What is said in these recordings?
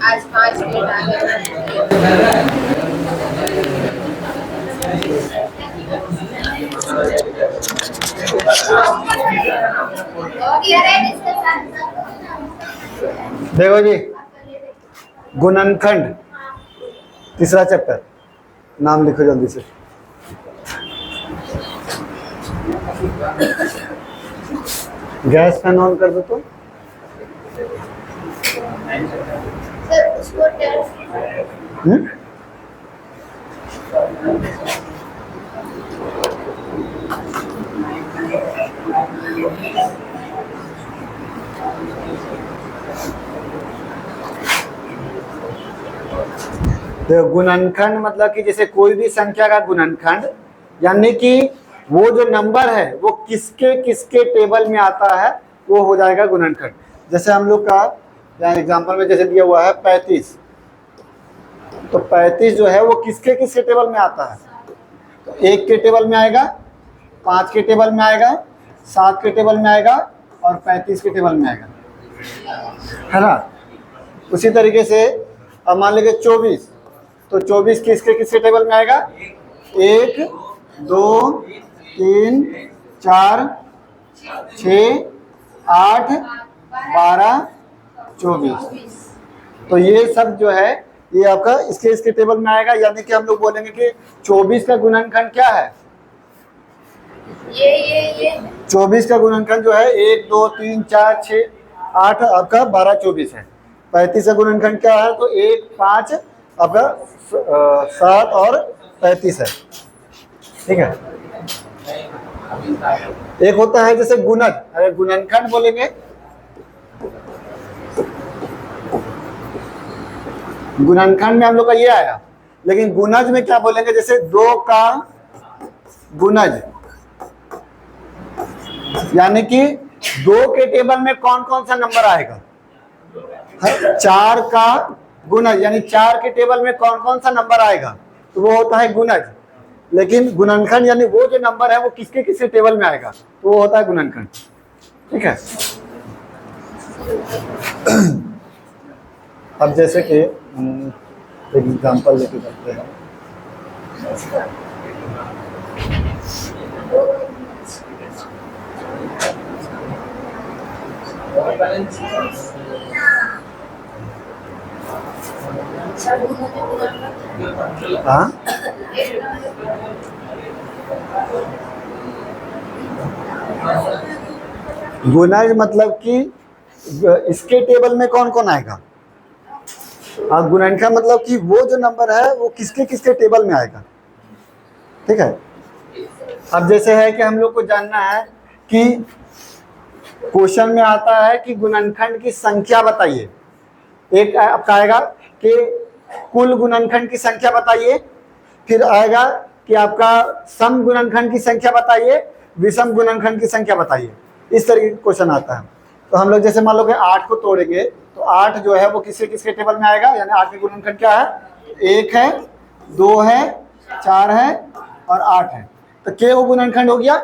आज 5 मिनट आगे। देखो जी, गुणनखंड तीसरा चैप्टर, नाम लिखो जल्दी से। गैस फैन ऑन कर दो तो। तो गुणनखंड मतलब कि जैसे कोई भी संख्या का गुणनखंड, यानी कि वो जो नंबर है वो किसके किसके टेबल में आता है वो हो जाएगा गुणनखंड। जैसे हम लोग का यहाँ एग्जांपल में जैसे दिया हुआ है 35, तो 35 जो है वो किसके किसके टेबल में आता है? तो 1 के टेबल में आएगा, 5 के टेबल में आएगा, 7 के टेबल में आएगा और 35 के टेबल में आएगा, है ना। उसी तरीके से अब मान लीजिए 24, तो 24 किसके किसके टेबल में आएगा? 1 2 3 4 6 8 12 24। तो ये सब जो है ये आपका इसके इसके टेबल में आएगा। यानी कि हम लोग बोलेंगे कि 24 का गुणनखंड क्या है? ये 24 का गुणनखंड जो है 1 2 3 4 6 8 आपका 12 24 है। 35 का गुणनखंड क्या है? तो 1 5 आपका 7 और 35 है, ठीक है। एक होता है जैसे गुणज, अगर गुणनखंड बोलेंगे, गुणनखंड में हम लोग का ये आया, लेकिन गुणज में क्या बोलेंगे? जैसे 2 का गुणज, यानी कि 2 के टेबल में कौन कौन सा नंबर आएगा? 4 का गुणज, यानी 4 के टेबल में कौन कौन सा नंबर आएगा? तो वो होता है गुणज। लेकिन गुणनखंड यानी वो जो नंबर है वो किसके किसके टेबल में आएगा, तो वो होता है गुणनखंड, ठीक है। अब जैसे कि एक एग्जांपल लेके करते हैं। हाँ, गुणज मतलब कि इसके टेबल में कौन कौन आएगा, और गुणनखंड मतलब कि वो जो नंबर है वो किसके किसके टेबल में आएगा, ठीक है। अब जैसे है कि हम लोग को जानना है कि क्वेश्चन में आता है कि गुणनखंड की संख्या बताइए। एक आपका आएगा कि कुल गुणनखंड की संख्या बताइए, फिर आएगा कि आपका सम गुणनखंड की संख्या बताइए, विषम गुणनखंड की संख्या बताइए। इस तरीके का क्वेश्चन आता है। तो हम लोग जैसे मान लो कि 8 को तोड़ेंगे, तो 8 जो है वो किसके किसके टेबल में आएगा, यानी 8 के गुणनखंड क्या है? 1 है, 2 है, 4 है और 8 है। तो क्या वो गुणनखंड हो गया?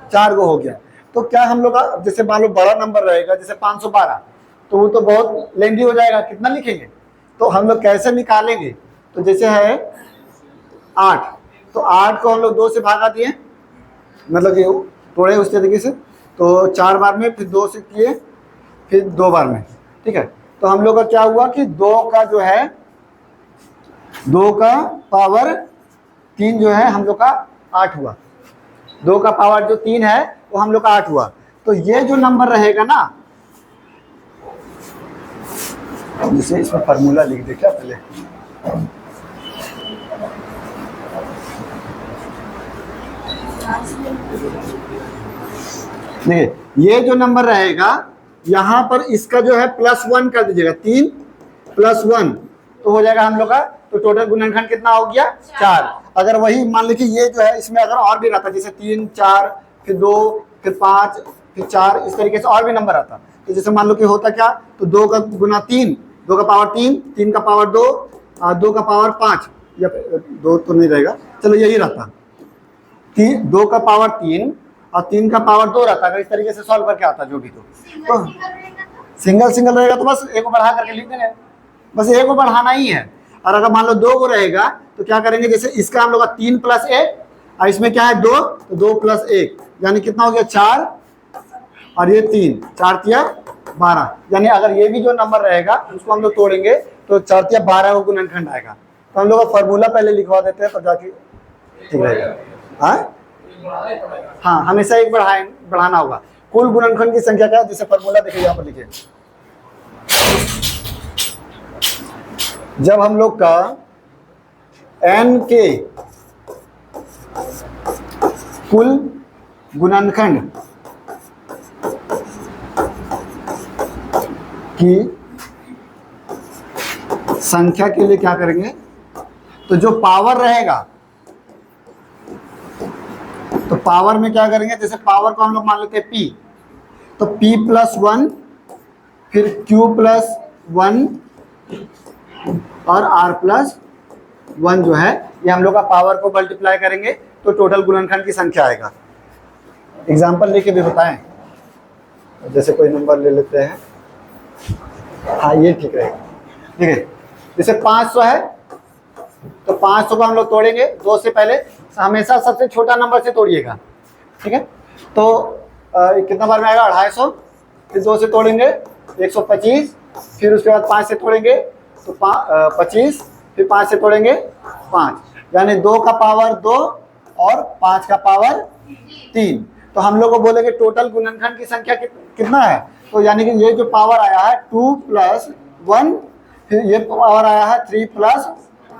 4 गो हो गया। तो क्या हम लोग का जैसे मान लो बड़ा नंबर रहेगा जैसे 512, तो वो तो बहुत लेंदी हो जाएगा, कितना लिखेंगे? तो हम लोग कैसे निकालेंगे? तो जैसे है 8, तो 8 को हम लोग 2 से भागा दिए, मतलब कि तोड़े उस तरीके से, तो 4 बार में, फिर 2 से किए, फिर 2 बार में, ठीक है। तो हम लोग का क्या हुआ कि 2 का जो है 2 का पावर 3 जो है हम लोग का 8 हुआ। 2 का पावर जो 3 है वो हम लोग का 8 हुआ। तो ये जो नंबर रहेगा ना, जैसे इसमें फार्मूला लिख दे क्या पहले, देखिए ये जो नंबर रहेगा यहाँ पर इसका जो है +1 कर दीजिएगा, 3 + 1 तो हो जाएगा हम लोग का। तो टोटल गुणनखंड कितना हो गया? 4। अगर वही मान लीजिए ये जो है इसमें अगर और भी रहता, जैसे 3 4 फिर 2 फिर 5 फिर 4, इस तरीके से और भी नंबर आता, तो जैसे मान लो कि होता क्या, तो 2 का गुना 3, 2 का पावर 3, 3 का पावर 2, 2 का पावर 5, या 2 तो नहीं रहेगा, चलो यही रहता, 2 का पावर 3 और 3 का पावर 2 रहता। अगर इस तरीके से सॉल्व करके आता जो भी, तो सिंगल सिंगल रहेगा तो बस एक को बढ़ा करके लिख देंगे, बस एक को बढ़ाना ही है। और अगर मान लो 2 को रहेगा तो क्या करेंगे, जैसे इसका हम लोग का 3 + 1 और इसमें क्या है 2, तो 2 + 1 यानी कितना हो गया 4 और ये 3, 4 तिया 12। यानी अगर ये भी जो नंबर रहेगा उसको हम लोग तोड़ेंगे तो 4 तिया 12 को गुणनखंड आएगा। तो हम लोग का फॉर्मूला पहले लिखवा देते हैं तो जाके ठीक रहेगा। हाँ, हमेशा एक बढ़ाना होगा। कुल गुणनखंड की संख्या क्या है, जैसे फॉर्मूला देखिए यहाँ पर लिखिए। जब हम लोग का n के कुल गुणनखंड की संख्या के लिए क्या करेंगे, तो जो पावर रहेगा तो पावर में क्या करेंगे, जैसे पावर को हम लोग मान लेते हैं p, तो p + 1 फिर q + 1 और r + 1 जो है ये हम लोग का पावर को मल्टीप्लाई करेंगे तो टोटल गुणनखंड की संख्या आएगा। एग्जाम्पल लेके भी बताएं, जैसे कोई नंबर ले लेते हैं। हाँ, ये ठीक रहेगा। ठीक है, जैसे 500 है तो 500 को हम लोग तोड़ेंगे 2 से पहले, हमेशा सबसे छोटा नंबर से तोड़िएगा। ठीक है, तो कितना बार में आएगा 250, फिर 2 से तोड़ेंगे 125, फिर उसके बाद 5 से तोड़ेंगे तो 25, फिर 5 से तोड़ेंगे 5, यानी 2 का पावर 2 और 5 का पावर 3। तो हम लोग को बोलेंगे टोटल गुणनखंड की संख्या कितना है, तो यानी कि ये जो पावर आया है 2 + 1, फिर ये पावर आया है 3 +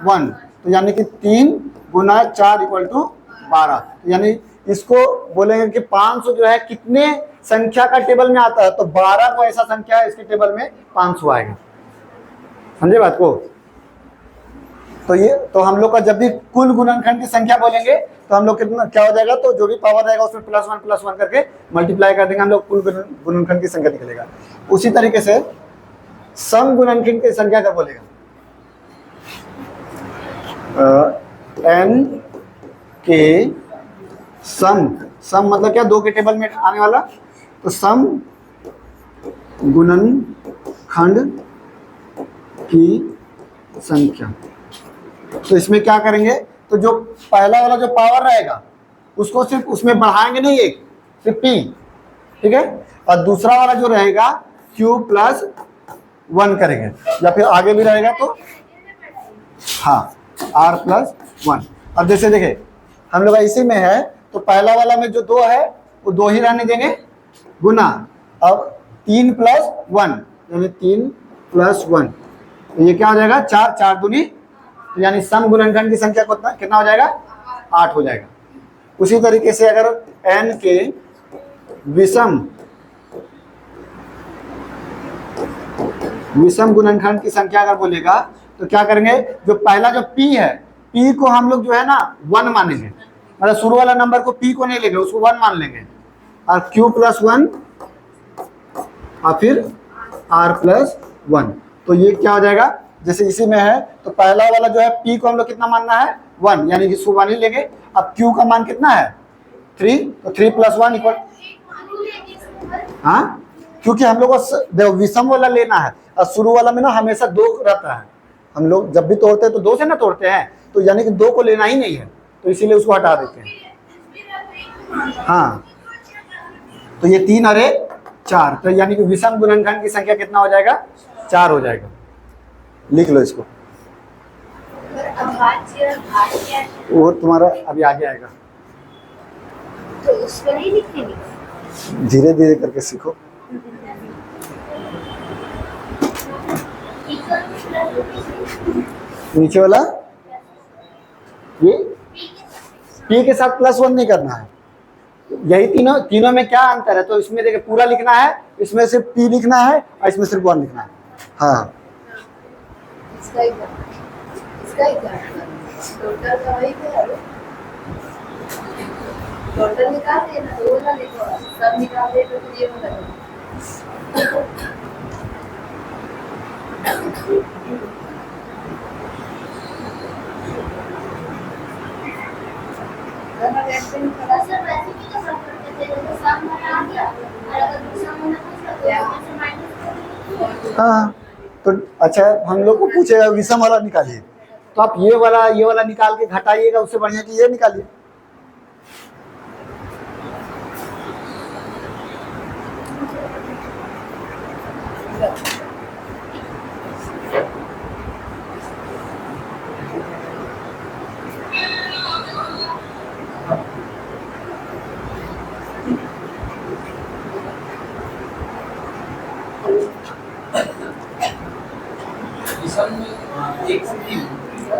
1, तो यानी कि 3 × 4 = 12। यानी इसको बोलेंगे कि 500 जो है कितने संख्या का टेबल में आता है, तो 12 को ऐसा संख्या है इसके टेबल में 500 आएगा। समझे बात को। तो ये तो हम लोग का जब भी कुल गुणनखंड की संख्या बोलेंगे तो हम लोग कितना क्या हो जाएगा, तो जो भी पावर रहेगा उसमें +1 करके मल्टीप्लाई कर देंगे, हम लोग कुल गुणनखंड की संख्या निकलेगा। उसी तरीके से सम गुणनखंड की संख्या क्या बोलेगा, n के सम मतलब क्या, 2 के टेबल में आने वाला, तो सम गुणनखंड की संख्या। तो इसमें क्या करेंगे, तो जो पहला वाला जो पावर रहेगा उसको सिर्फ उसमें बढ़ाएंगे नहीं, एक सिर्फ p, ठीक है, और दूसरा वाला जो रहेगा q + 1 करेंगे, या फिर आगे भी रहेगा तो हाँ r + 1। अब जैसे देखें हम लोग इसी में है तो पहला वाला में जो 2 है वो 2 ही रहने देंगे गुना, अब 3 + 1 यानी 3 + 1, तो ये क्या हो जाएगा 4, 4 दूनी, यानी सम गुणनखंड की संख्या कितना हो जाएगा 8 हो जाएगा। उसी तरीके से अगर n के विषम गुणनखंड की संख्या अगर बोलेगा तो क्या करेंगे, जो पहला जो p है, p को हम लोग जो है ना 1 मानेंगे, मतलब शुरू वाला नंबर को p को नहीं लेंगे, उसको 1 मान लेंगे, और q + 1 और फिर r + 1, तो ये क्या हो जाएगा, जैसे इसी में है तो पहला वाला जो है p को हम लोग कितना मानना है 1, यानी कि इसको 1 ही लेंगे। अब q का मान कितना है 3, तो 3 + 1 = हाँ, क्योंकि हम लोग को विषम वाला लेना है और शुरू वाला में ना हमेशा 2 रहता है, हम लोग जब भी तोड़ते हैं तो 2 से ना तोड़ते हैं, तो यानी कि 2 को लेना ही नहीं है, तो इसीलिए उसको हटा देते हैं। हाँ, तो ये 3 और 1 4, तो यानी कि विषम गुणनखंड की संख्या कितना हो जाएगा 4 हो जाएगा। लिख लो इसको, वो तुम्हारा अभी आगे आएगा, तो उसको नहीं लिखेंगे, धीरे धीरे करके सीखो। नीचे वाला ये p के साथ +1 नहीं करना है, यही तीनों में क्या अंतर है, तो इसमें देखिए पूरा लिखना है, इसमें सिर्फ p लिखना है और इसमें सिर्फ 1 लिखना है। हाँ, टोटल निकाल देना, तो वो ना लिखो, सब निकाल दे तो ये हो जाएगा। हाँ, तो अच्छा हम लोग को पूछेगा विषम वाला निकालिए, तो आप ये वाला निकाल के घटाइएगा, उससे बढ़िया कि ये निकालिए।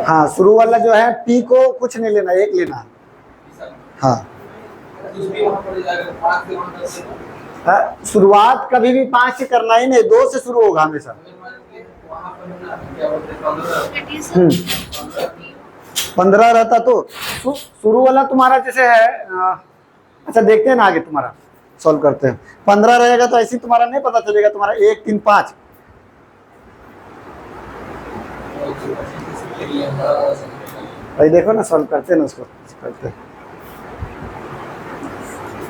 हाँ शुरू वाला जो है पी को कुछ नहीं लेना, एक लेना है। हाँ शुरुआत कभी भी 5 से करना ही नहीं, 2 से शुरू होगा हमेशा। 15 रहता तो शुरू वाला तुम्हारा जैसे है अच्छा देखते हैं ना आगे तुम्हारा सॉल्व करते हैं। 15 रहेगा तो ऐसे तुम्हारा नहीं पता चलेगा तुम्हारा 1 3 5। भाई देखो ना सॉल्व करते हैं ना, उसको करते हैं।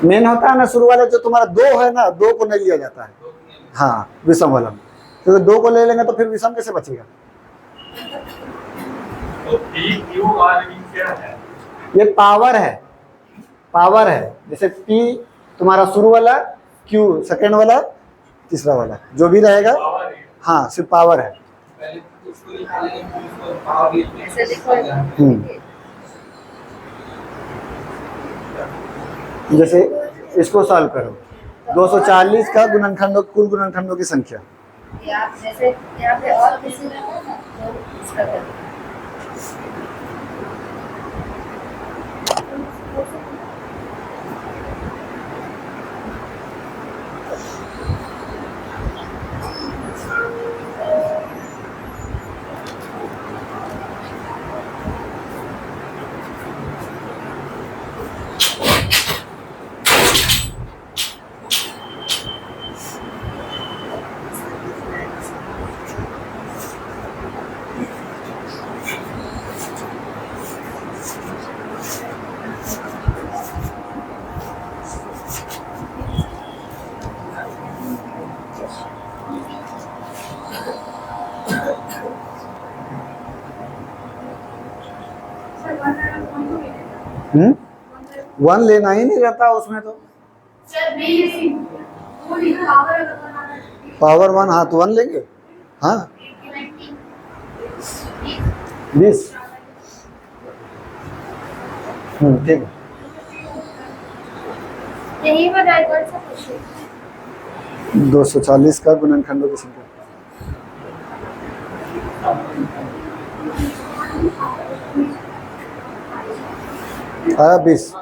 मेन होता है ना शुरू वाले जो तुम्हारा 2 है ना, 2 को नहीं लिया जाता है। हाँ विषम वाला में, क्योंकि 2 को ले लेंगे तो फिर विषम कैसे बचेगा। तो P, Q और V क्या है? ये पावर है। जैसे P तुम्हारा शुरू वाला, Q सेकेंड वाला, तीसरा वाला जो भी रहेगा। पावर है। हाँ सिर्फ पावर है। ऐसे लिखो। जैसे इसको सॉल्व करो, 240 का गुणनखंडों, कुल गुणनखंडों की संख्या। आप जैसे यहाँ पे और किसी ने तो इसका कर वन लेना ही नहीं रहता उसमें तो। पावर 1, हाँ तो 1 लेंगे। हाँ 20। ठीक है। यही बताए कौन सा क्वेश्चन 240 का गुणनखंडों की संख्या। आया 20।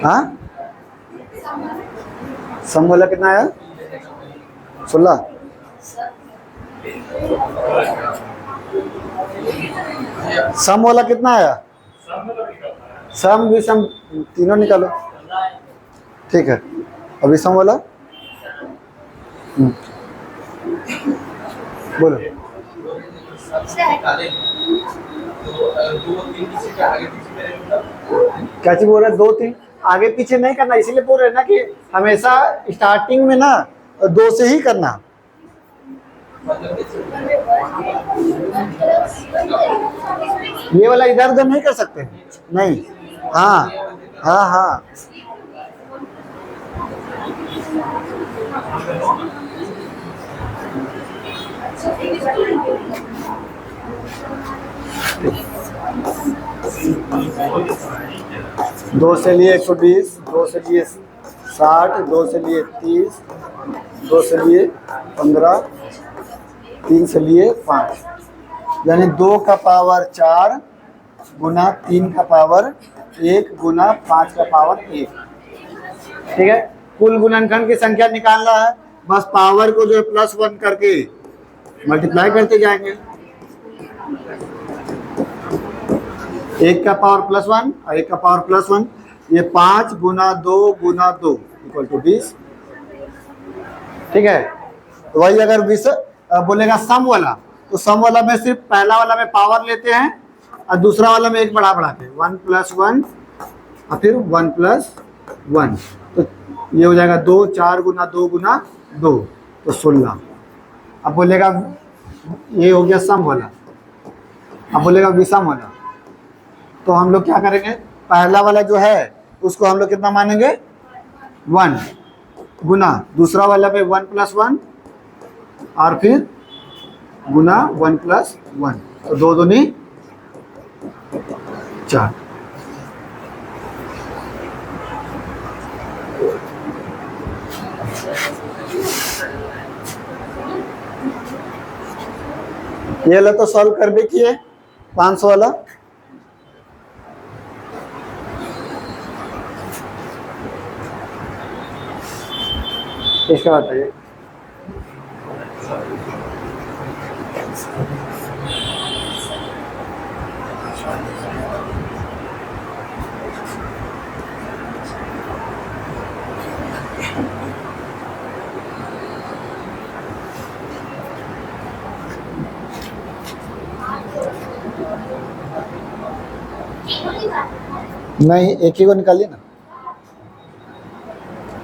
हाँ सम बोला कितना आया 16। सम वाला कितना आया, सम विषम तीनों निकालो। ठीक है अभी सम वाला बोलो। क्या चीज बोल रहे हैं, 2 3 आगे पीछे नहीं करना, इसीलिए बोल रहे हैं ना कि हमेशा स्टार्टिंग में ना 2 से ही करना। ये वाला इधर उधर नहीं कर सकते, नहीं। हाँ हाँ हाँ दो से लिए 120, 2 से लिए 60, 2 से लिए 30, 2 से लिए 15, 3 से लिए 5, यानी 2 का पावर 4 गुना 3 का पावर 1 गुना 5 का पावर 1। ठीक है, कुल गुणनखंड की संख्या निकालना है, बस पावर को जो है +1 करके मल्टीप्लाई करते जाएंगे। 1 का पावर +1 और 1 का पावर +1, ये 5 गुना 2 = 20। ठीक है, वही अगर बोलेगा सम वाला, तो सम वाला में सिर्फ पहला वाला में पावर लेते हैं और दूसरा वाला में एक बढ़ा के 1 + 1 और फिर 1 + 1, तो ये हो जाएगा 2, 4 गुना 2 गुना 2 तो 16। अब बोलेगा ये हो गया सम वाला, अब बोलेगा विषम वाला, तो हम लोग क्या करेंगे, पहला वाला जो है उसको हम लोग कितना मानेंगे 1 गुना दूसरा वाला में 1 + 1 और फिर गुना 1 + 1, तो 2 दूनी 4। ये वाला तो सॉल्व कर भी किए 500 वाला। इसका बताइए। नहीं, एक ही को निकालिए ना,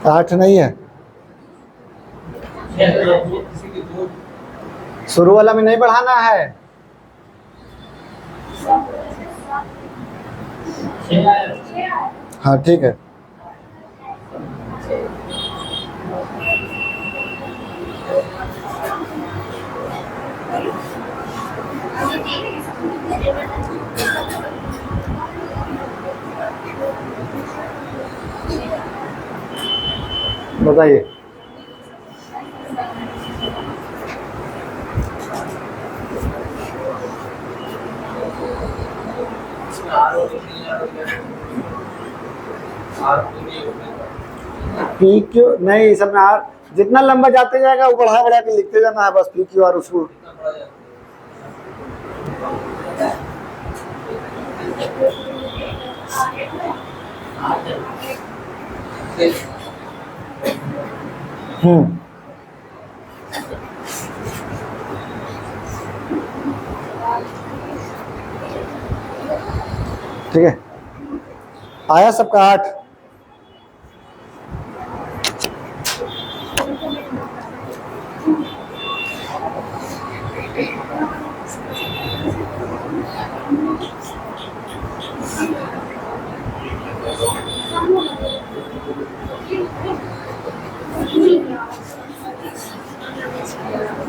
8 नहीं है, शुरू वाला में नहीं बढ़ाना है। हाँ ठीक है। बताइए। पी क्यू नहीं, सब में आर जितना लंबा जाते जाएगा वो बढ़ा के लिखते जाना है बस, पी क्यू आर उसको। ठीक है, आया सबका 8।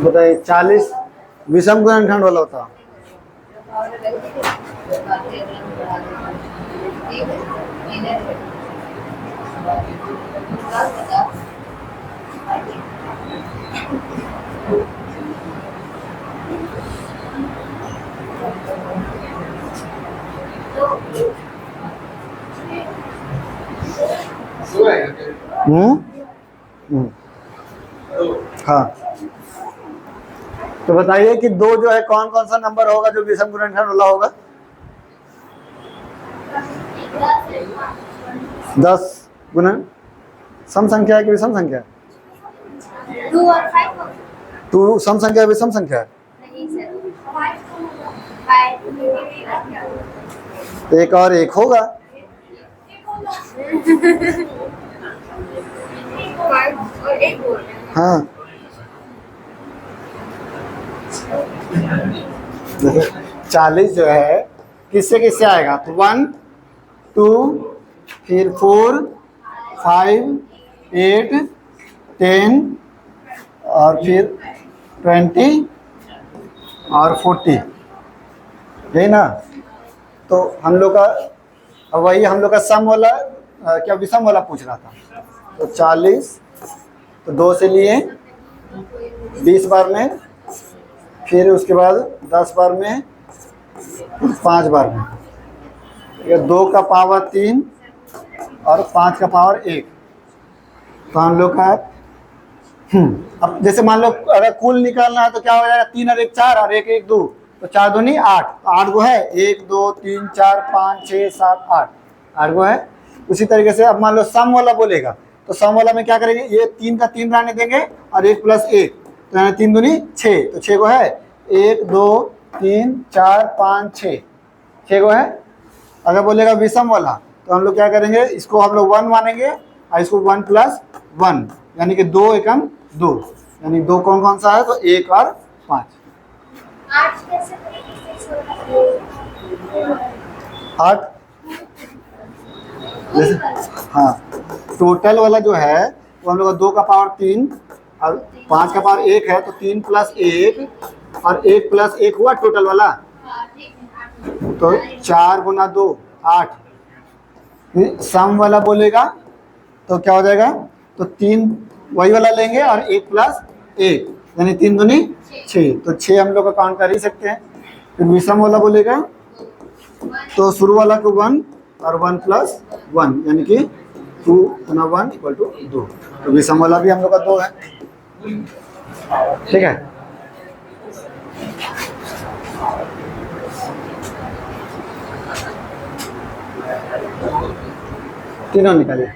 बताइए 40 विषम गुणनखंड वाला होता। हाँ, तो बताइए कि 2 जो है कौन कौन सा नंबर होगा जो विषम गुणनखंड वाला होगा? 10 गुणन सम संख्या है कि विषम संख्या है? 2 और 5 2 सम संख्या है विषम संख्या है? नहीं सर, 5 एक और एक होगा। 5 और 1 बोल रहे हैं। हाँ 40 जो है किससे किससे आएगा, तो 1 2 फिर 4 5 8 10 और फिर 20 और 40, यही ना। तो हम लोग का वही हम लोग का सम वाला क्या विषम वाला पूछ रहा था। तो 40 तो 2 से लिए 20 बार में, फिर उसके बाद 10 बार में, 5 बार में, ये 2 का पावर 3 और 5 का पावर 1। तो हम लोग का अब जैसे मान लो अगर कुल निकालना है तो क्या हो जाएगा, 3 और 1 4 और 1 1 2, तो 4 दूनी 8, 8 गो है, 1 2 3 4 5 6 7 8 गो है। उसी तरीके से अब मान लो सम वाला बोलेगा, तो सम वाला में क्या करेंगे, ये 3 का 3 रहने देंगे और 1 + 1, तो यानी 3 दूनी 6, तो 6 को है 1 2 3 4 5 6, 6 को है। अगर बोलेगा विषम वाला तो हम लोग क्या करेंगे, इसको हम लोग 1 मानेंगे और इसको 1 प्लस 1 यानी कि 2 एकम 2, यानी 2 कौन कौन सा है, तो 1 और 5। 8 कैसे करेंगे? 8 जैसे, हाँ टोटल वाला जो है वो हम लोग 2 का पावर 3 और 5 का पावर 1 है, तो 3 प्लस 1 और 1 प्लस 1 हुआ टोटल वाला, तो 4 गुना 2 8। सम वाला बोलेगा तो क्या हो जाएगा, तो 3 वही वाला लेंगे और 1 प्लस 1 यानी 3 दूनी 6, तो 6 हम लोग का काउंट कर ही सकते हैं। फिर विषम वाला बोलेगा तो शुरू वाला को 1 और 1 प्लस 1 यानी कि 2 गुना 1 इक्वल टू 2, तो विषम वाला भी हम लोग का 2 है। ठीक है, तीनों निकालिए।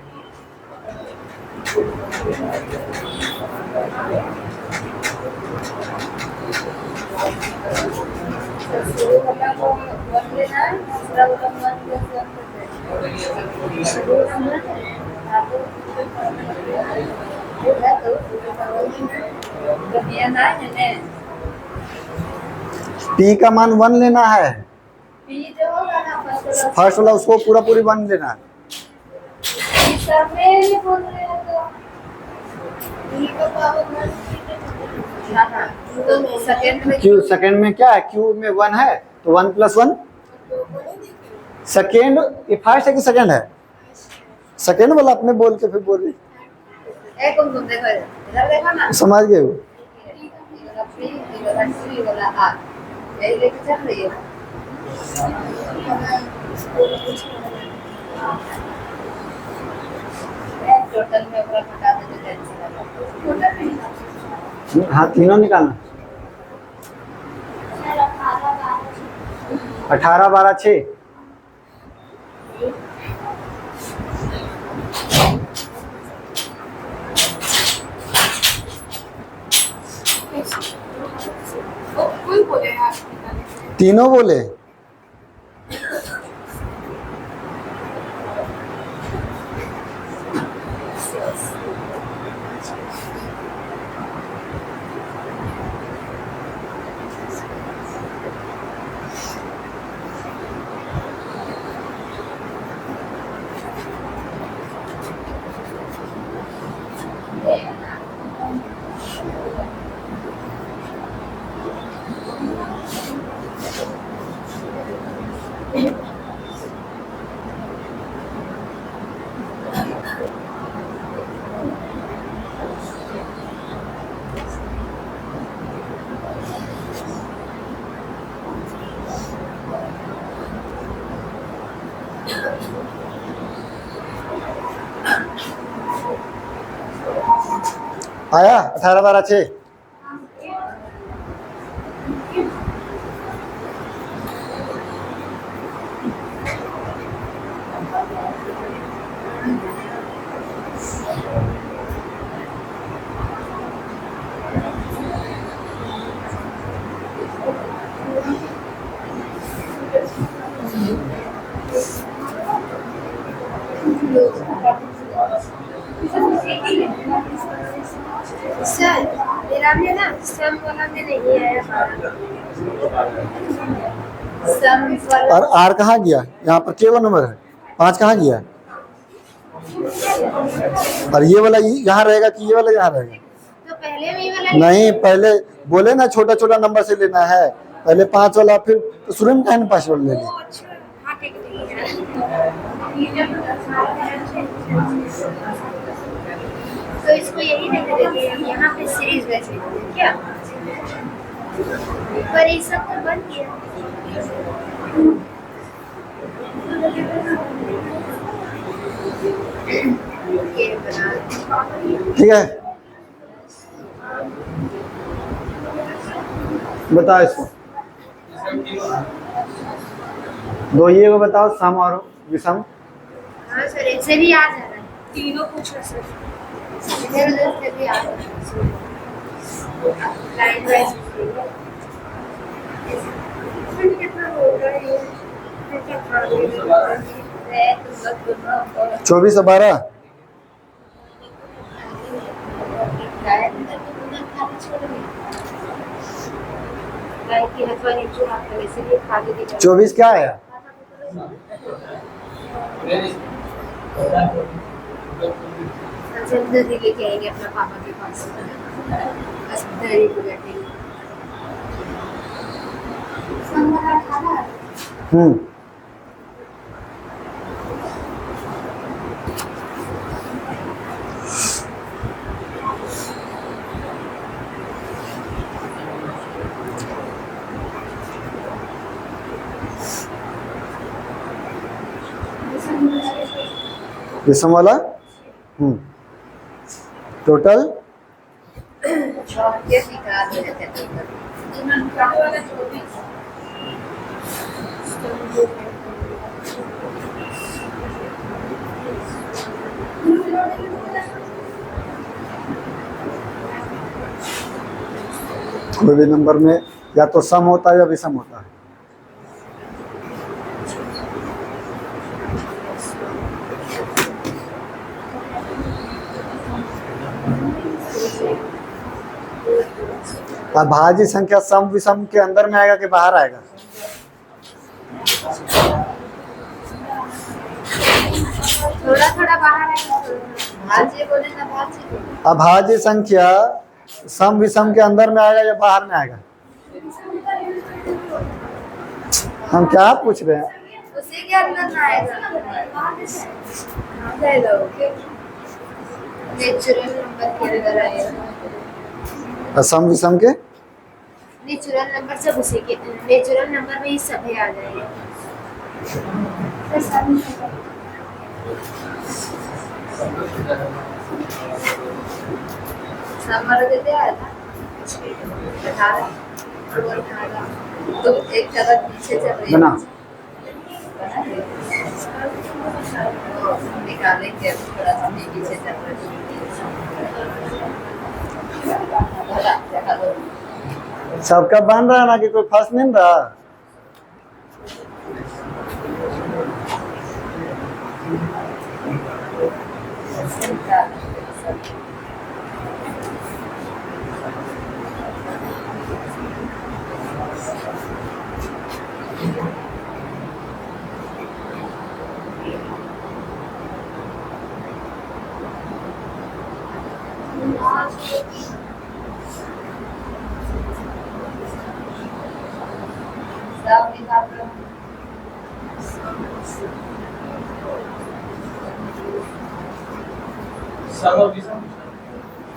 शुरू वाला को 1 लेना है, दूसरा वाला 1 प्लस 1 पी का मान 1 लेना है, पी जो होगा ना फर्स्ट वाला उसको पूरा पूरी 1 लेना है। सब में बोल रहे हैं तो पी का पावर तो सेकंड में क्यू सेकंड में क्या है, क्यू में 1 है तो 1 प्लस 1 सेकेंड, ये फर्स्ट है कि सेकंड है, सेकंड वाला अपने बोल के फिर बोल रही, तुम देखो इधर देखो ना, समझ गए हो। यही लेके चल रही है। टोटल में पूरा घटा दे तो टेंशन। हाँ तीनों निकालना, 18 12 6, कोई बोले यार तीनों बोले। आया 18 12 6, सर मेरा में ना सम वाला में नहीं आया सम वाला और आर कहाँ गया, यहाँ पर केवल नंबर है 5 कहाँ गया, और ये वाला यहाँ रहेगा कि ये वाला यहाँ रहेगा, तो पहले में वाला नहीं पहले बोले ना छोटा छोटा नंबर से लेना है, पहले 5 वाला फिर तो शुरू में कहीं 5 वाला ले लिया। अच्छा हाँ ठीक है तो इसको यही नहीं देंगे यहाँ पे सीरीज वैसे क्या पर ये सब तो बन गया ये बना ठीक है, बताओ इसको, दो ये को बताओ, सम और विषम। हाँ सर इनसे भी आ जा रहा है तीनों पूछो सर इधर उधर से भी आ रहा है लाइन वाइज कितना होगा ये? 24 और 12 24 क्या है? जल्दी लेके आएंगे अपना पापा के पास। दरी को बैठेंगे। हम्म। ये सम वाला टोटल ये निकाल देते हैं कोई भी नंबर में या तो सम होता है या विषम होता है। अभाज्य संख्या सम विषम के अंदर में आएगा कि बाहर आएगा? थोड़ा थोड़ा बाहर है। भाज्य बोले ना भाज्य। अभाज्य संख्या सम विषम के अंदर में आएगा या बाहर में आएगा? हम क्या पूछ रहे हैं? उसी के अंदर ना आएगा। नेचुरल नंबर के अंदर आएगा। सम विषम के नेचुरल नंबर सब उसी के नेचुरल नंबर में ही सभी आ जाएंगे। नंबर देते हैं ना 18 तो एक जगह पीछे चल रही है बना निकालेंगे थोड़ा सा पीछे चल रही है। सबका बन रहा है ना कि कोई फंस नहीं रहा?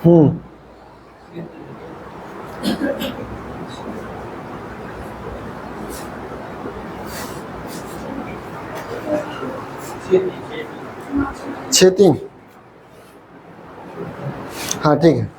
हम्म। छः तीन हाँ ठीक है।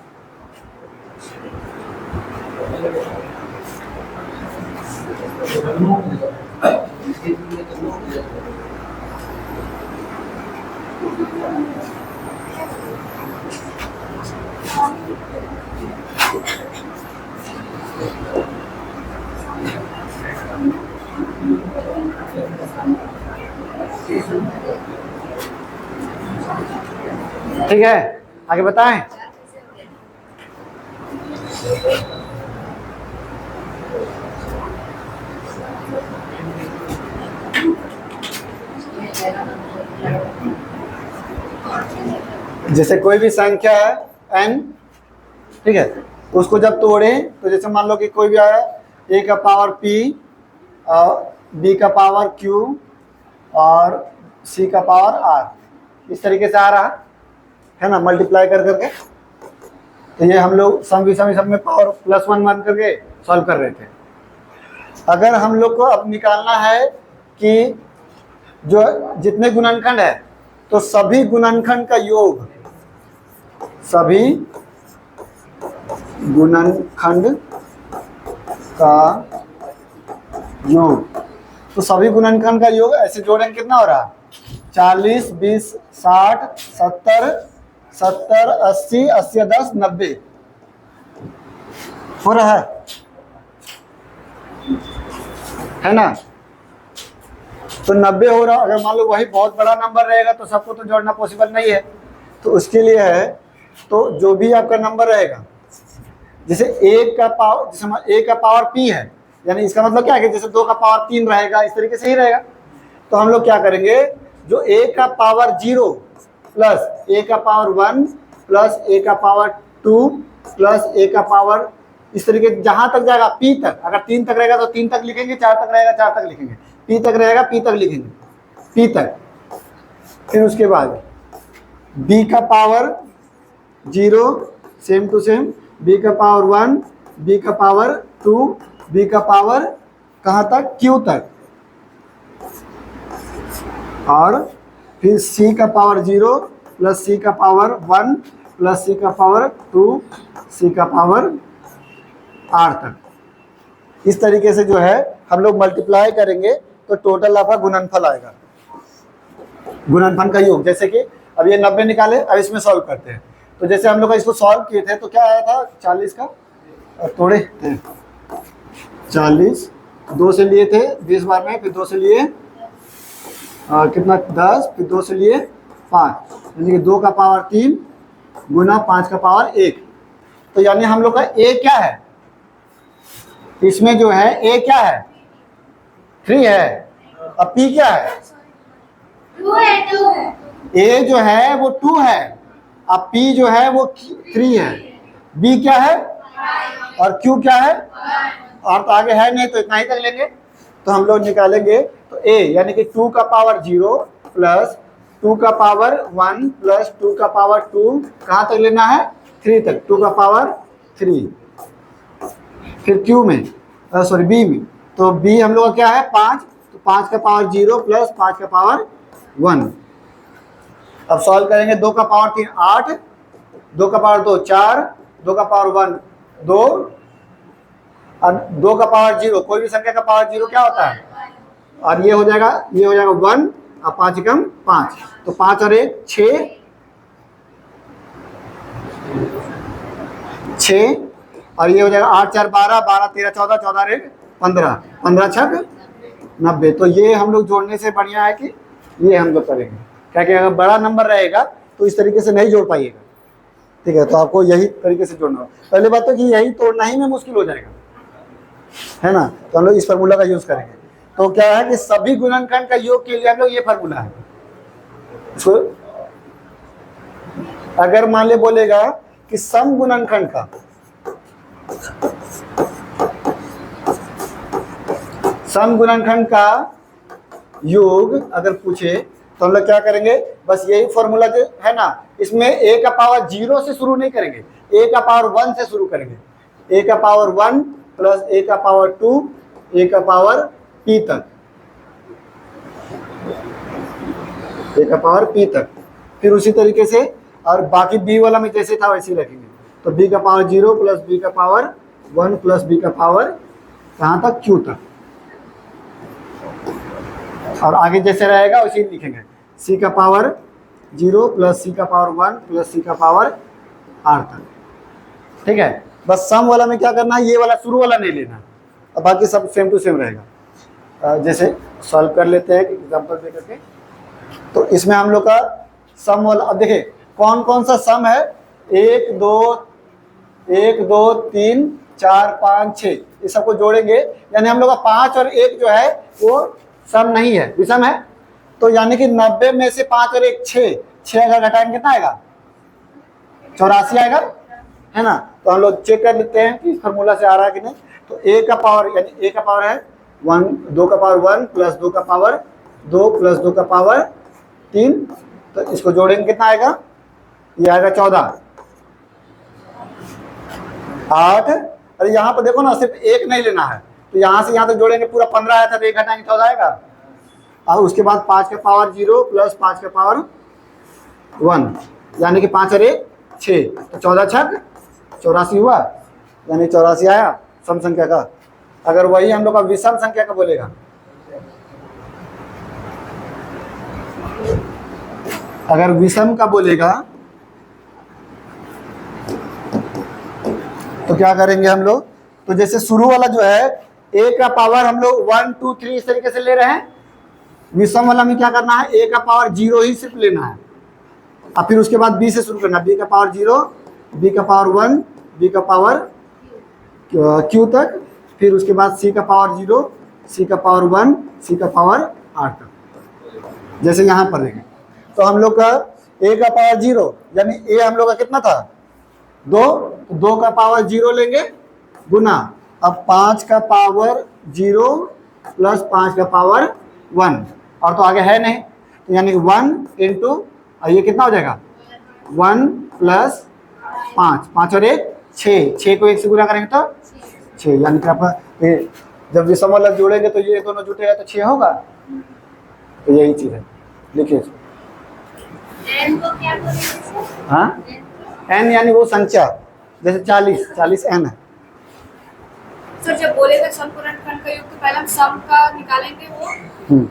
ठीक है, आगे बताएं। जैसे कोई भी संख्या है n, ठीक है, उसको जब तोड़े तो जैसे मान लो कि कोई भी आया a का पावर p और b का पावर q और c का पावर r, इस तरीके से आ रहा है ना, मल्टीप्लाई कर करके। तो ये हम लोग सम विषम सब में पावर +1 मान करके सॉल्व कर रहे थे। अगर हम लोग को अब निकालना है कि जो जितने गुणनखंड है तो सभी गुणनखंड का योग, सभी गुणनखंड का योग, तो सभी गुणनखंड का योग ऐसे जोड़ेंगे कितना हो रहा? 40, 20, 60, 70, 70, 80, 80, 10, 90। हो रहा है ना? तो 90 हो रहा, अगर मान लो वही बहुत बड़ा नंबर रहेगा तो सबको तो जोड़ना पॉसिबल नहीं है। तो उसके लिए है, तो जो भी आपका नंबर रहेगा, जैसे एक का पावर, जैसे एक का पावर p है, यानी इसका मतलब क्या है कि जैसे 2 का पावर 3 रहेगा, इस तरीके से ही रहेगा। तो हम लोग क्या करेंगे, जो a का पावर 0 प्लस a का पावर 1 प्लस a का पावर 2 प्लस a का पावर, इस तरीके जहां तक जाएगा p तक, अगर 3 तक रहेगा तो 3 तक लिखेंगे, 4 तक रहेगा 4 तक लिखेंगे, p तक रहेगा p तक लिखेंगे, p तक। फिर उसके बाद b का power 0 same to same, b का पावर 1, b का पावर 2, b का पावर कहाँ तक, q तक, और फिर c का पावर 0 प्लस c का पावर 1 प्लस c का पावर 2, c का पावर r तक। इस तरीके से जो है हम लोग मल्टीप्लाई करेंगे तो टोटल आपका गुणनफल आएगा, गुणनफल का योग। जैसे कि अब ये 90 निकाले, अब इसमें सॉल्व करते हैं। तो जैसे हम लोग का इसको सॉल्व किए थे तो क्या आया था, 40 का थोड़े थे, 40 2 से लिए थे 20 बार में, फिर 2 से लिए कितना 10, फिर 2 से लिए 5, यानी कि 2 का पावर 3 गुना 5 का पावर 1। तो यानी हम लोग का a क्या है, इसमें जो है a क्या है, 3 है, अब p क्या है, 2 है। a जो है वो 2 है, अब p जो है वो 3 है, b क्या है और q क्या है, और तो आगे है नहीं तो इतना ही तक लेंगे। तो हम लोग निकालेंगे तो a यानी कि 2 का पावर 0 प्लस 2 का पावर 1 प्लस 2 का पावर 2, कहाँ तक लेना है, 3 तक, 2 का पावर 3। फिर q में सॉरी b में, तो b हम लोग का क्या है 5, तो 5 का पावर 0 प्लस 5 का पावर 1। अब सॉल्व करेंगे, 2 का पावर 3 8, 2 का पावर 2 4, 2 का पावर 1 2, और 2 का पावर 0, कोई भी संख्या का पावर 0 क्या होता है, और ये हो जाएगा 1, और 5 एकम 5, तो 5 और 1 6, 6, और ये हो जाएगा 8 4 12, 12 13 14, 14 और 1 15, 15 छक 90। तो ये हम लोग जोड़ने से बढ़िया है कि ये हम लोग करेंगे, क्या कि अगर बड़ा नंबर रहेगा तो इस तरीके से नहीं जोड़ पाइएगा, ठीक है। तो आपको यही तरीके से जोड़ना होगा। पहले बात तो कि यही तोड़ना ही में मुश्किल हो जाएगा, है ना। तो हम लोग इस फार्मूला का यूज करेंगे। तो क्या है कि सभी गुणनखंड का योग के लिए हम लोग ये फार्मूला है। इसको अगर मान ले बोलेगा कि सम गुणनखंड का, सम गुणनखंड का योग अगर पूछे तो हम लोग क्या करेंगे, बस यही फॉर्मूला जो है ना, इसमें a का पावर 0 से शुरू नहीं करेंगे, a का पावर 1 से शुरू करेंगे। a का पावर 1 प्लस a का पावर 2, a का पावर p तक, a का पावर p तक। फिर उसी तरीके से और बाकी b वाला में जैसे था वैसे ही रखेंगे। तो b का पावर 0 प्लस b का पावर 1 प्लस b का पावर कहाँ तक, q तक, और आगे जैसे रहेगा उसी लिखेंगे। c का पावर 0 प्लस c का पावर 1 प्लस c का पावर r तक, ठीक है। बस सम वाला में क्या करना है, ये वाला शुरू वाला नहीं लेना, और बाकी सब सेम टू सेम रहेगा। जैसे सॉल्व कर लेते हैं एग्जांपल दे करके। तो इसमें हम लोग का सम वाला, अब देखिए कौन कौन सा सम है, 1 2 3 4 5 6, ये सबको जोड़ेंगे, यानी हम लोग का 5 और 1 जो है वो सम नहीं है, विषम है। तो यानी कि 90 में से 5 और 1 6, 6 अगर घटाएंगे कितना आएगा, 84 आएगा, है ना। तो हम लोग चेक कर लेते हैं कि फॉर्मूला से आ रहा है कि नहीं। तो a का पावर, यानी a का पावर है 1, 2 का पावर 1 प्लस 2 का पावर 2 प्लस 2 का पावर 3, तो इसको जोड़ेंगे कितना आएगा, ये आएगा 14 8। अरे यहाँ पर देखो ना, सिर्फ 1 नहीं लेना है, तो यहाँ से यहाँ तक जोड़ेंगे, पूरा 15 आया था तो 1 घटाएंगे 14 आएगा, और उसके बाद 5 का पावर 0 प्लस 5 का पावर 1, यानी कि 5 और 1 6, तो 14 छक 84 हुआ, यानी 84 आया सम संख्या का। अगर वही हम लोग का विषम संख्या का बोलेगा, अगर विषम का बोलेगा तो क्या करेंगे हम लोग, तो जैसे शुरू वाला जो है a का पावर हम लोग 1 2 3 इस तरीके से ले रहे हैं, विषम वाला में क्या करना है, a का पावर 0 ही सिर्फ लेना है, और फिर उसके बाद b से शुरू करना है, b का पावर 0, b का पावर 1, b का पावर q तक, फिर उसके बाद c का पावर 0, c का पावर 1, c का पावर r तक। जैसे यहाँ पर देखें तो हम लोग का a का पावर 0 यानी a हम लोग का कितना था 2, तो 2 का पावर 0 लेंगे गुना, अब 5 का पावर 0 प्लस 5 का पावर 1, और तो आगे है नहीं, तो यानी 1 इंटू, ये कितना हो जाएगा 1 प्लस 5, 5 और 1 6, 6 को 1 से गुना करेंगे तो 6, यानी कि आप ये जब विषम वाला जोड़ेंगे तो ये दोनों जुटेगा तो 6 होगा, तो यही चीज़ है, लिखिए इसको। n को क्या बोलेंगे? हाँ, n यानी वो संख्या, जैसे 40 n है। सर जब बोलेगा समपूर्ण खंड का योग तो पहले हम सम का निकालेंगे वो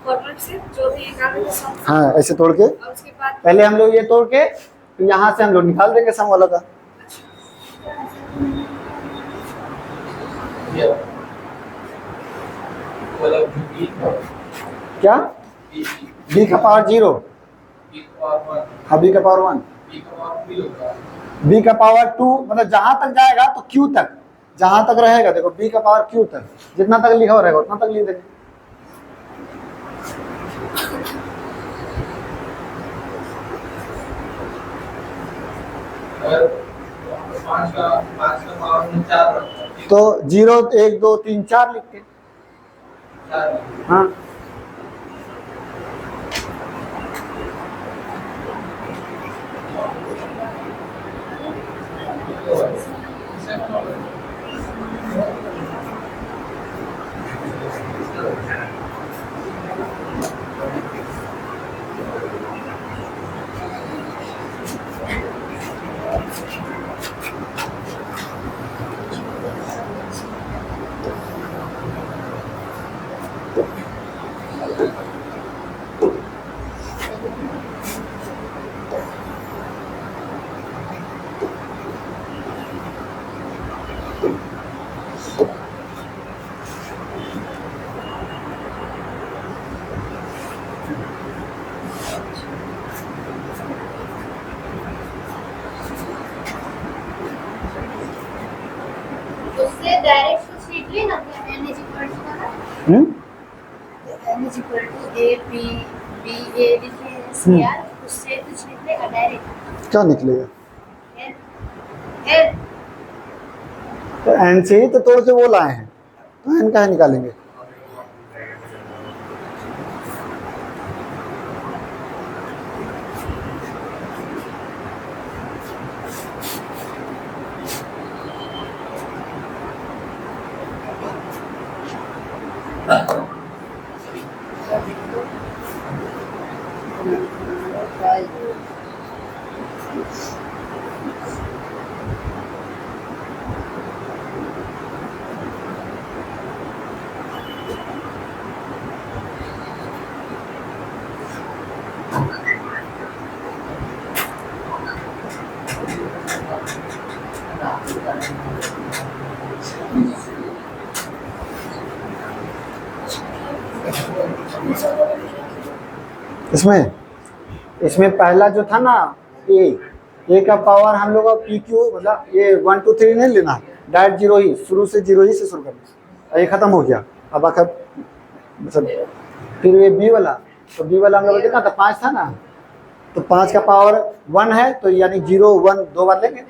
फॉर्मूला से, जो भी निकालेंगे सम, हाँ, ऐसे तोड़ के और उसके बाद पहले हम लोग ये तोड़ के तो यहाँ से हम लोग निकाल देंगे सम वाला का। क्या b का पावर 0, हाँ b का पावर 1, b का पावर 2, मतलब जहां तक जाएगा तो q तक, जहां तक रहेगा देखो b का पावर q तक, जितना तक लिखा हो रहेगा उतना तक लिख देंगे। तो 0 1 2 3 4 लिख के, हाँ उससे डायरेक्ट कुछ लिख लेना क्या, n इज इक्वल टू का n is equal to a b b a लिखे c r, उससे कुछ लिख लेगा डायरेक्ट, क्या निकलेगा, n n तो n से ही तो तोड़ के वो लाए हैं, तो n का निकालेंगे। इसमें पहला जो था ना ए का पावर हम लोग पी क्यू, मतलब ये 1 2 3 नहीं लेना, डायरेक्ट 0 ही, शुरू से 0 ही से शुरू करना, ये खत्म हो गया। अब आखिर मतलब फिर ये बी वाला, तो बी वाला हम लोग कितना था 5 था ना, तो 5 का पावर 1 है, तो यानी 0 1 2 बार लेंगे।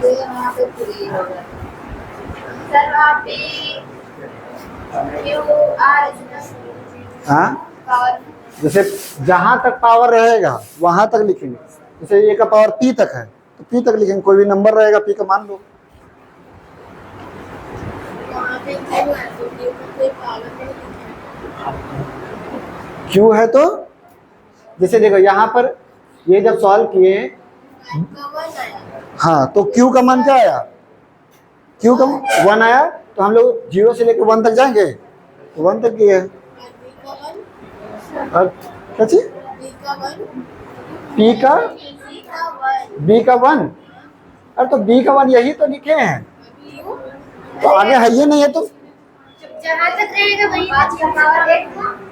यहाँ पे पूरी होगा सर, वहाँ पे क्यू आर हाँ, पावर, जैसे जहां तक पावर रहेगा वहां तक लिखेंगे, जैसे ए का पावर पी तक है तो पी तक लिखेंगे, कोई भी नंबर रहेगा पी का मान लो। वहाँ पे क्यू है तो क्यू का कोई पावर नहीं है। क्यू है तो जैसे देखो यहाँ पर ये जब सॉल्व किए, हाँ, तो क्यू का मान क्या आया, क्यू का 1 आया, तो हम लोग 0 से लेकर 1 तक जाएंगे, 1 तक किए, और क्या चीज? बी का 1 पी का सी का 1 बी का 1। अरे तो बी का 1 यही तो लिखे हैं, क्यों? तो आगे है ये नहीं है तो जहाँ तक रहेगा वही 5 का पावर 1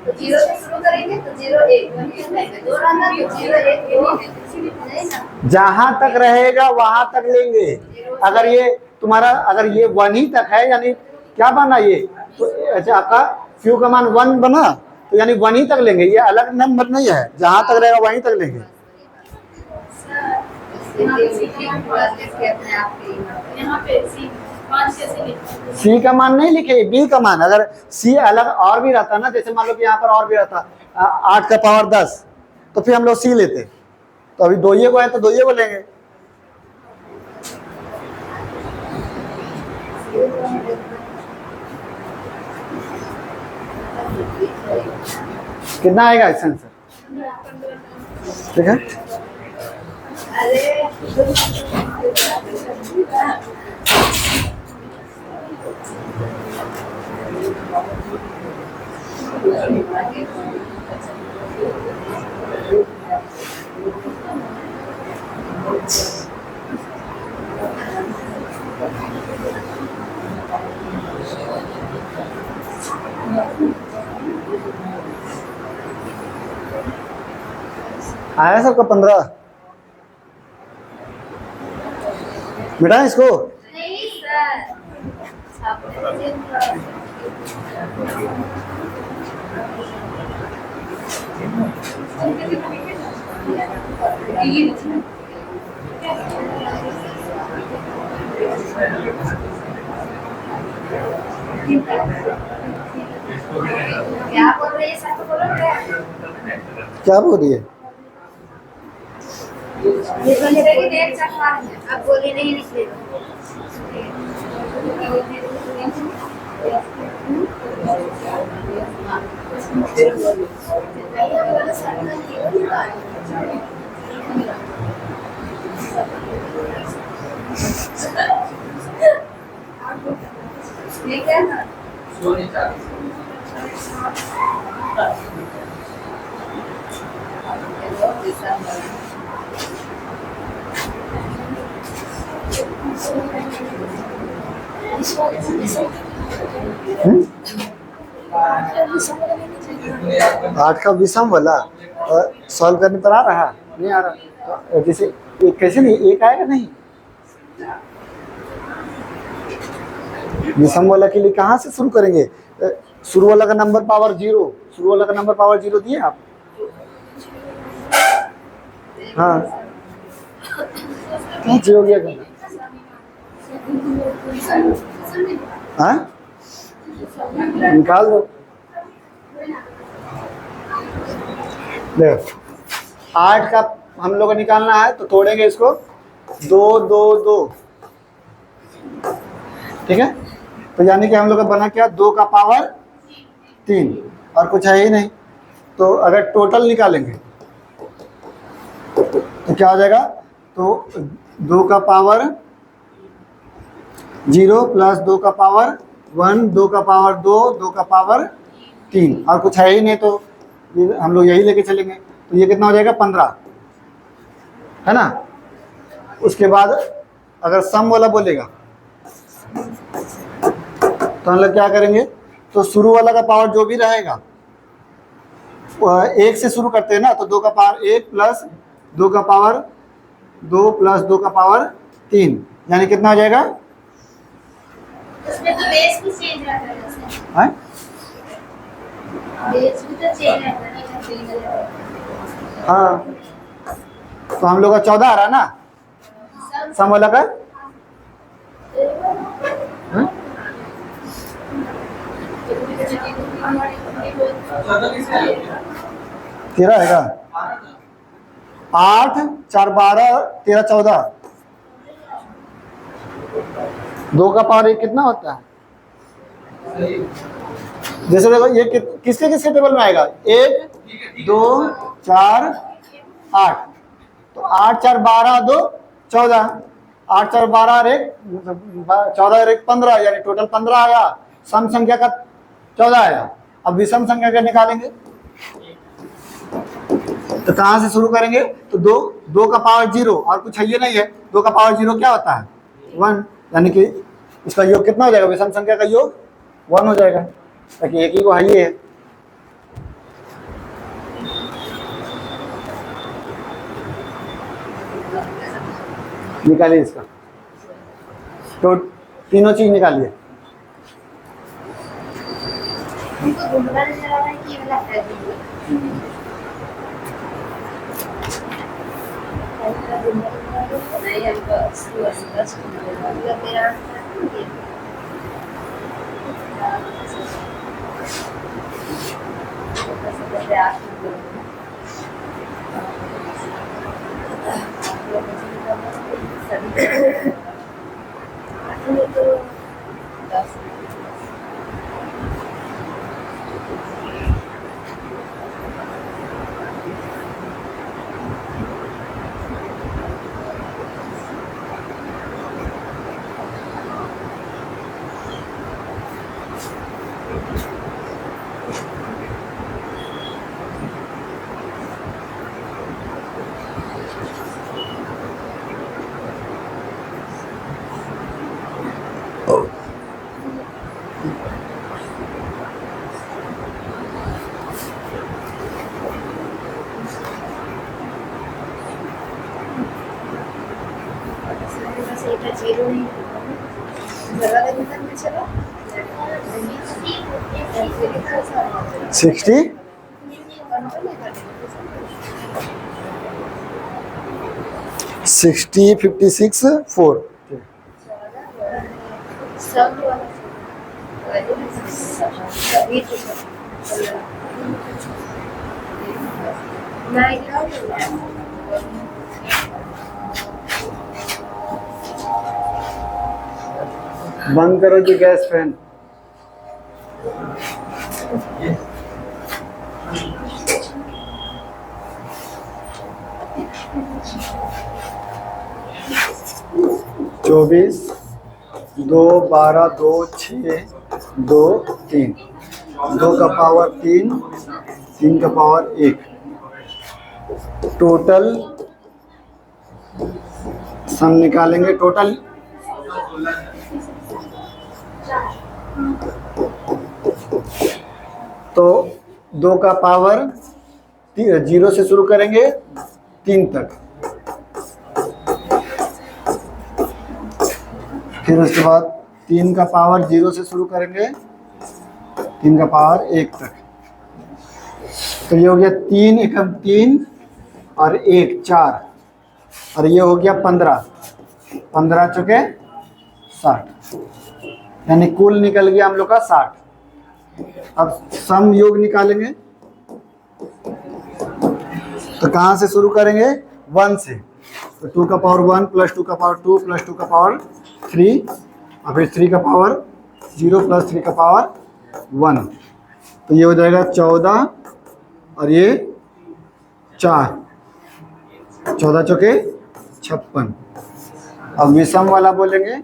तो 0 से शुरू करेंगे तो 0 1 वही रहेगा, 2 रहना तो 0 1 नहीं ना। जहां तक रहेगा वहां तक लेंगे। अगर ये तुम्हारा अगर ये 1 ही तक है यानी क्या बना ये, तो अच्छा आपका फ्यू का मान 1 बना तो यानी 1 ही तक लेंगे, ये अलग नंबर नहीं है, जहां तक रहेगा वहीं तक लेंगे। यहाँ पे सी 5 कैसे लिखा? सी का मान नहीं लिखे, बी का मान। अगर सी अलग और भी रहता ना, जैसे मान लो कि यहाँ पर और भी रहता 8 का पावर 10 तो फिर हम लोग सी लेते, तो अभी 2 को है तो 2 को लेंगे। कितना आएगा इसका आंसर? ठीक है, आया सबका 15? मिटाएं इसको? नहीं सर क्या बोल रही है सर? तो बोलो क्या बोल रही है? ये तो मेरे की डेट चेक मारेंगे, अब बोली नहीं निकलेगा। ठीक है ना? आठ का विषम वाला सॉल्व करने पर आ रहा नहीं आ रहा, तो जैसे एक कैसे नहीं, एक आएगा नहीं। विषम वाला के लिए कहाँ से शुरू करेंगे? शुरू वाला का नंबर पावर 0, शुरू वाला का नंबर पावर 0 दिए आप? हाँ क्या हो गया कहना? हाँ निकाल दो। देखो 8 का हम लोग को निकालना है तो तोड़ेंगे इसको 2 2 2, ठीक है। तो यानी कि हम लोग का बना क्या, 2 का पावर 3 और कुछ है ही नहीं। तो अगर टोटल निकालेंगे तो क्या हो जाएगा, तो 2 का पावर 0 प्लस 2 का पावर 1, 2 का पावर 2, 2 का पावर 3 और कुछ है ही नहीं, तो ये हम लोग यही लेके चलेंगे। तो ये कितना हो जाएगा 15, है ना। उसके बाद अगर सम वाला बोलेगा तो हम लोग क्या करेंगे, तो शुरू वाला का पावर जो भी रहेगा 1 से शुरू करते हैं ना, तो 2 का पावर 1 प्लस 2 का पावर 2 प्लस 2 का पावर 3 यानी कितना हो जाएगा? उसमें तो बेस भी चेंज रहता है सर। है बेस भी तो चेंज रहता है। हाँ, तो हम लोग का 14 आ रहा ना सम वाला का। हाँ? 13 है का? 8 4 12 13 14, 2 का पावर 1 कितना होता है? जैसे देखो ये किसके किसके टेबल में आएगा, 1 2 4 8, तो 8 4 12 2 14, 8 4 12 और 1 14 और 1 15 यानी टोटल 15 आया। सम संख्या का 14 आया। अब विषम संख्या का निकालेंगे तो कहाँ से शुरू करेंगे? तो दो का पावर 0 और कुछ है ये नहीं है। 2 का पावर 0 क्या होता है? 1, यानी कि इसका योग कितना हो जाएगा? विषम संख्या का योग 1 हो जाएगा, ताकि एक ही को है ये है। निकालिए इसका, तो तीनों चीज निकालिए। हमको घुमना नजर आ रहा है कि ये वाला है नहीं हमको मतलब मेरा जीरो नहीं जरा देखने में चलो 60 60 56 4 सब बंद करो जी गैस फैन। चौबीस 2 12 2 6 2 3 2 का पावर 3 3 का पावर 1 टोटल सम निकालेंगे। टोटल तो 2 का पावर 0 से शुरू करेंगे 3 तक, फिर उसके बाद 3 का पावर 0 से शुरू करेंगे 3 का पावर 1 तक। तो ये हो गया 3 एकम 3 और 1 4 और ये हो गया 15 15 चुके 60, यानी कुल निकल गया हम लोग का 60। अब सम योग निकालेंगे तो कहाँ से शुरू करेंगे? 1 से। तो 2 का पावर 1 प्लस 2 का पावर 2 प्लस 2 का पावर 3 और फिर 3 का पावर 0 प्लस 3 का पावर 1, तो ये हो जाएगा 14 और ये 4 14 चौके 56। अब विषम वाला बोलेंगे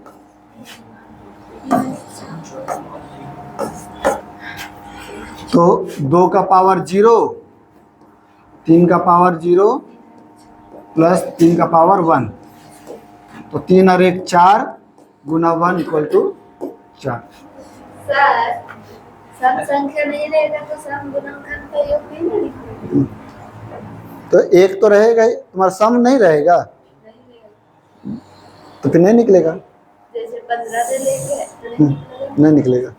तो 2 का पावर 0 3 का पावर 0 प्लस 3 का पावर 1, तो 3 और 1 4 गुना 1 इक्वल टू 4। सर सम संख्या नहीं रहेगा तो सम गुणनखंड का योग नहीं लिखेंगे। तो एक तो रहेगा ही, तुम्हारा सम नहीं रहेगा तो फिर नहीं निकलेगा। जैसे 15 से लेके नहीं निकलेगा।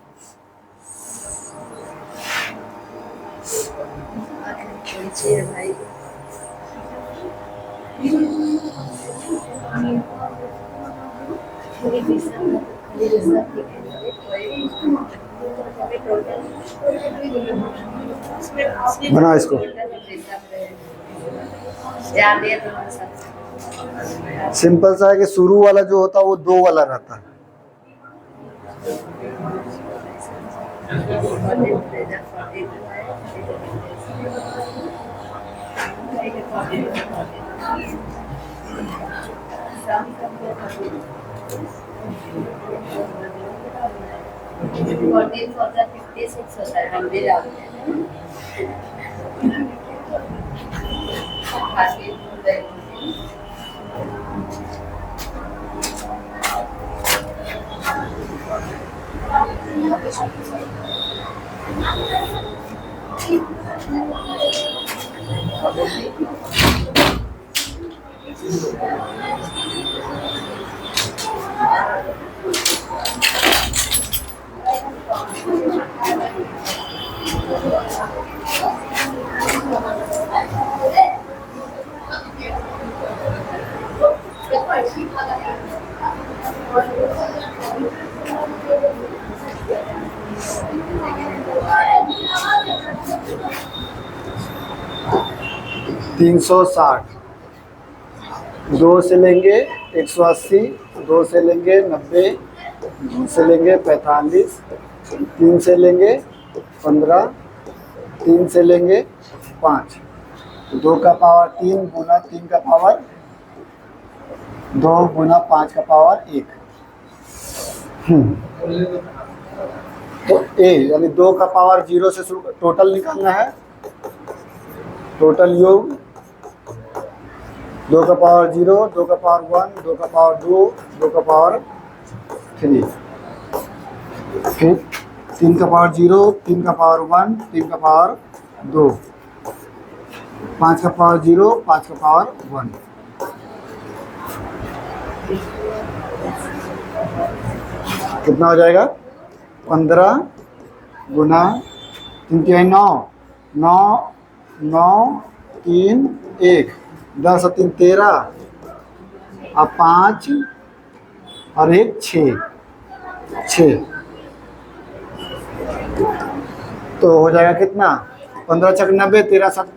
भाई बनाओ इसको। सिंपल सा है कि शुरू वाला जो होता है वो 2 वाला रहता है। तीन सौ साठ, 2 से लेंगे 180, 2 से लेंगे 90, 2 से लेंगे 45, 3 से लेंगे 15, 3 से लेंगे 5, 2 का पावर 3 गुना 3 का पावर 2 गुना 5 का पावर 1। तो ए यानी 2 का पावर 0 से शुरू, टोटल निकालना है। टोटल योग 2 का पावर 0, 2 का पावर 1, 2 का पावर 2, 2 का पावर 3, फिर 3 का पावर 0, 3 का पावर 1, 3 का पावर 2, 5 का पावर 0, 5 का पावर 1। कितना हो जाएगा? 15 गुना 3 के 9, 9, 9, 3, 1, 10 और 3 13, और 5 और 1 6, 6। तो हो जाएगा कितना? 15 छक 90, 13 7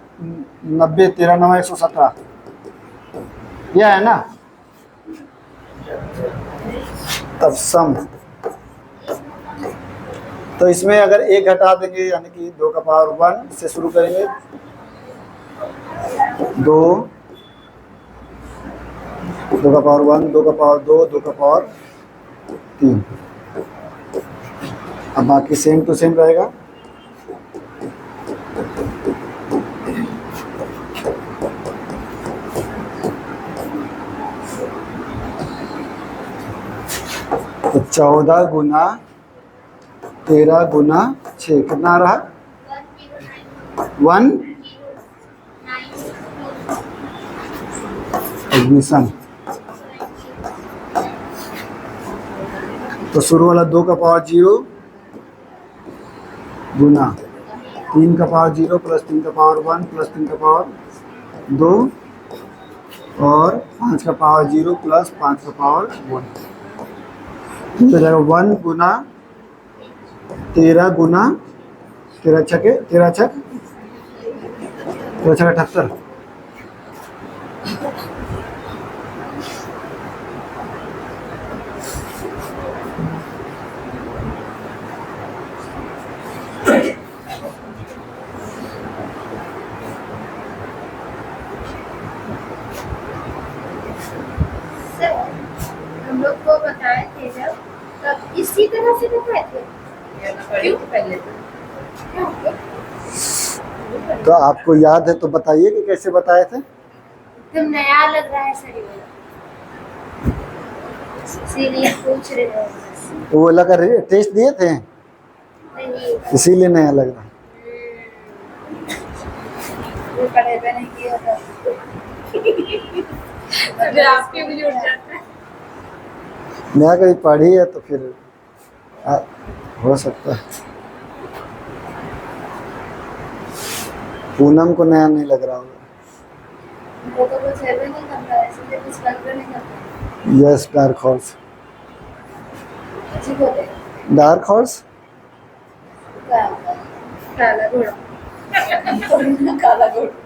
90, 13 9 117। यह है ना? तब सम, तो इसमें अगर 1 घटा देंगे यानी कि 2 का पावर 1 से शुरू करेंगे, 2, 2 का पावर 1, 2 का पावर 2, 2 का पावर 3। अब बाकी सेम टू सेम रहेगा। तो 14 गुना 13 गुना 6 कितना आ रहा? 1 एडमिशन। तो शुरू वाला 2 का पावर 0 गुना 3 का पावर 0 प्लस 3 का पावर 1 प्लस 3 का पावर 2 और 5 का पावर 0 प्लस 5 का पावर 1। तो जाएगा 1 गुना 13 गुना 13 छके 13 छक 78। हम लोग को बताए थे जब, तब इसी तरह से बताए थे। क्यों? पहले तो आपको याद है तो बताइए कि कैसे बताए थे? एकदम नया लग रहा है सर, इसीलिए पूछ रहे हैं बस। वो लगा टेस्ट दिए थे नहीं, इसीलिए नया लग रहा। वो पढ़ेगा नहीं किया था। फिर आपके भी जुड़ जाता है। नया कभी पढ़ी है तो फिर हो सकता है। पूनम को नया नहीं लग रहा होगा। वो तो कुछ है भी नहीं करता है, इसलिए कुछ लग भी नहीं करता। Yes, dark horse. अच्छी बोले डार्क हॉर्स काला घोड़ा काला घोड़ा